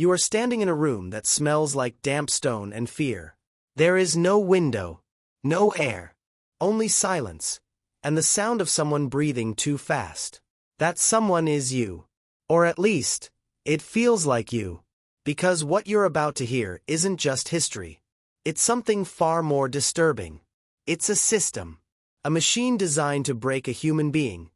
You are standing in a room that smells like damp stone and fear. There is no window, no air, only silence, and the sound of someone breathing too fast. That someone is you. Or at least, it feels like you. Because what you're about to hear isn't just history. It's something far more disturbing. It's a system. A machine designed to break a human being,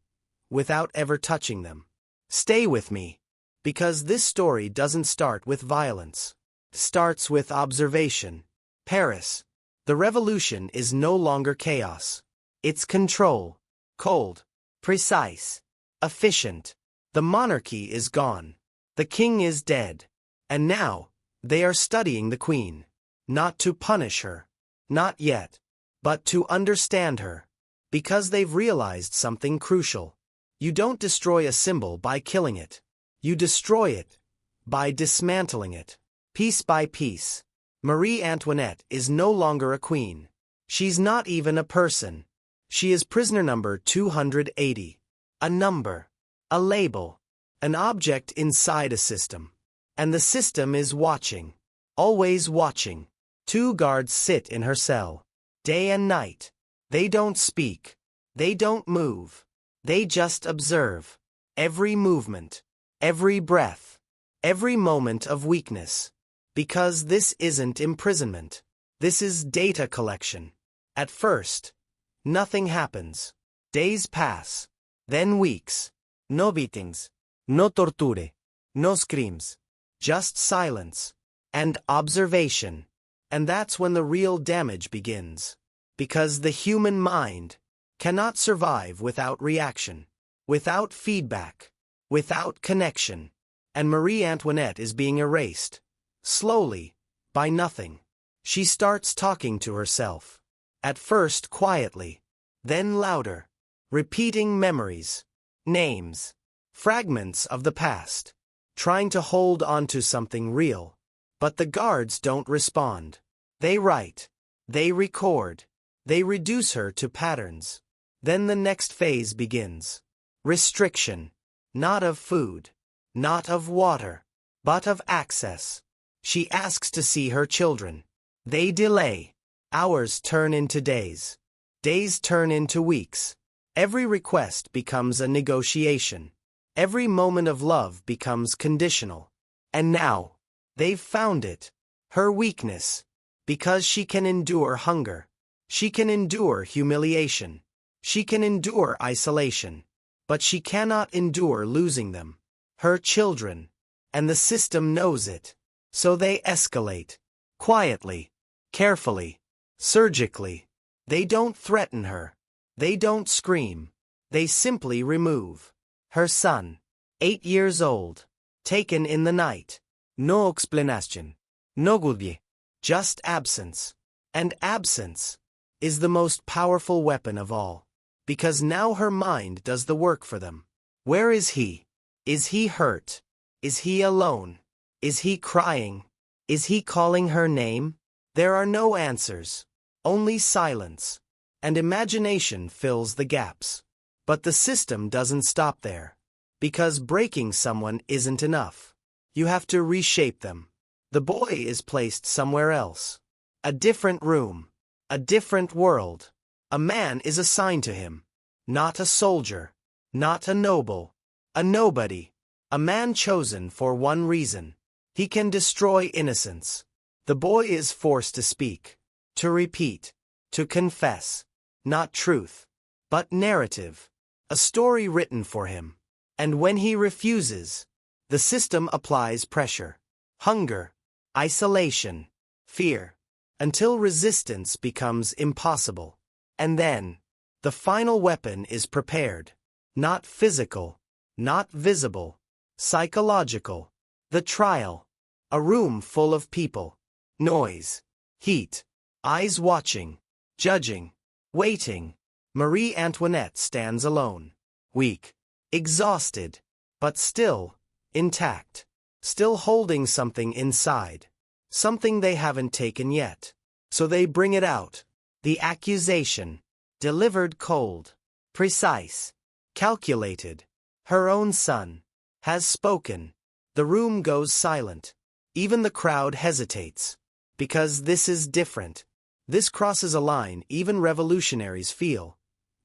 without ever touching them. Stay with me. Because this story doesn't start with violence. It starts with observation. Paris. The revolution is no longer chaos. It's control. Cold. Precise. Efficient. The monarchy is gone. The king is dead. And now, they are studying the queen. Not to punish her. Not yet. But to understand her. Because they've realized something crucial. You don't destroy a symbol by killing it. You destroy it by dismantling it. Piece by piece. Marie Antoinette is no longer a queen. She's not even a person. She is prisoner number 280. A number. A label. An object inside a system. And the system is watching. Always watching. 2 guards sit in her cell. Day and night. They don't speak. They don't move. They just observe. Every movement. Every breath. Every moment of weakness. Because this isn't imprisonment. This is data collection. At first, nothing happens. Days pass. Then weeks. No beatings. No torture. No screams. Just silence. And observation. And that's when the real damage begins. Because the human mind cannot survive without reaction. Without feedback. Without connection. And Marie Antoinette is being erased. Slowly. By nothing. She starts talking to herself. At first quietly. Then louder. Repeating memories. Names. Fragments of the past. Trying to hold on to something real. But the guards don't respond. They write. They record. They reduce her to patterns. Then the next phase begins. Restriction. Not of food. Not of water. But of access. She asks to see her children. They delay. Hours turn into days. Days turn into weeks. Every request becomes a negotiation. Every moment of love becomes conditional. And now, they've found it. Her weakness. Because she can endure hunger. She can endure humiliation. She can endure isolation. But she cannot endure losing them. Her children. And the system knows it. So they escalate. Quietly. Carefully. Surgically. They don't threaten her. They don't scream. They simply remove. Her son. 8 years old. Taken in the night. No explanation. No goodbye. Just absence. And absence is the most powerful weapon of all. Because now her mind does the work for them. Where is he? Is he hurt? Is he alone? Is he crying? Is he calling her name? There are no answers. Only silence. And imagination fills the gaps. But the system doesn't stop there. Because breaking someone isn't enough. You have to reshape them. The boy is placed somewhere else. A different room. A different world. A man is assigned to him. Not a soldier. Not a noble. A nobody. A man chosen for one reason. He can destroy innocence. The boy is forced to speak. To repeat. To confess. Not truth. But narrative. A story written for him. And when he refuses, the system applies pressure. Hunger. Isolation. Fear. Until resistance becomes impossible. And then, the final weapon is prepared. Not physical. Not visible. Psychological. The trial. A room full of people. Noise. Heat. Eyes watching. Judging. Waiting. Marie Antoinette stands alone. Weak. Exhausted. But still, intact. Still holding something inside. Something they haven't taken yet. So they bring it out. The accusation. Delivered cold. Precise. Calculated. Her own son. Has spoken. The room goes silent. Even the crowd hesitates. Because this is different. This crosses a line even revolutionaries feel,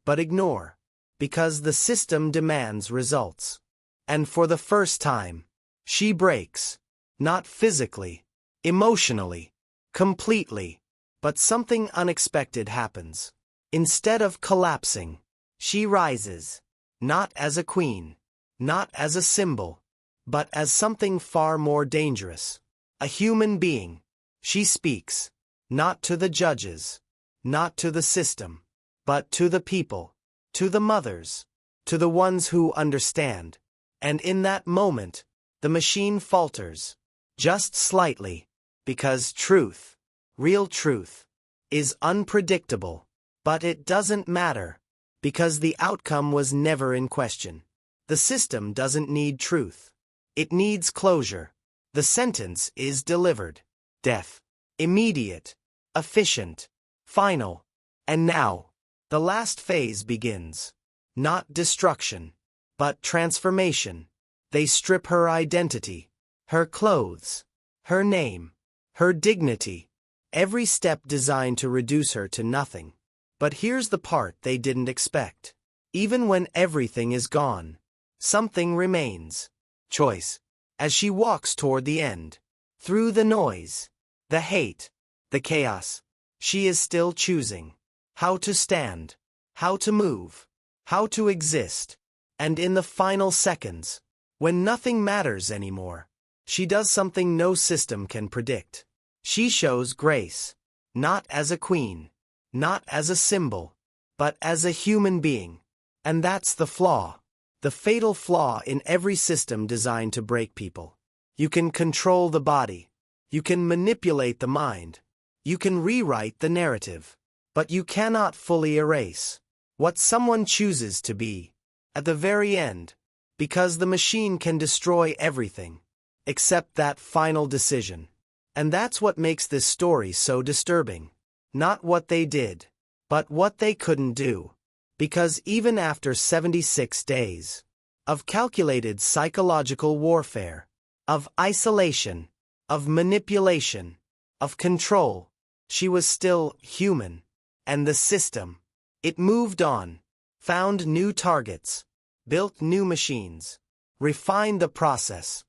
but ignore. Because the system demands results. And for the first time, she breaks. Not physically, emotionally, completely. But something unexpected happens. Instead of collapsing, she rises. Not as a queen. Not as a symbol. But as something far more dangerous. A human being. She speaks. Not to the judges. Not to the system. But to the people. To the mothers. To the ones who understand. And in that moment, the machine falters. Just slightly. Because truth, real truth, is unpredictable. But it doesn't matter. Because the outcome was never in question. The system doesn't need truth. It needs closure. The sentence is delivered. Death. Immediate. Efficient. Final. And now, the last phase begins. Not destruction, but transformation. They strip her identity, her clothes, her name, her dignity. Every step designed to reduce her to nothing. But here's the part they didn't expect. Even when everything is gone, something remains. Choice. As she walks toward the end, through the noise, the hate, the chaos, she is still choosing how to stand, how to move, how to exist. And in the final seconds, when nothing matters anymore, she does something no system can predict. She shows grace, not as a queen, not as a symbol, but as a human being. And that's the flaw. The fatal flaw in every system designed to break people. You can control the body. You can manipulate the mind. You can rewrite the narrative. But you cannot fully erase what someone chooses to be at the very end. Because the machine can destroy everything except that final decision. And that's what makes this story so disturbing. Not what they did, but what they couldn't do. Because even after 76 days of calculated psychological warfare, of isolation, of manipulation, of control, she was still human. And the system, it moved on, found new targets, built new machines, refined the process,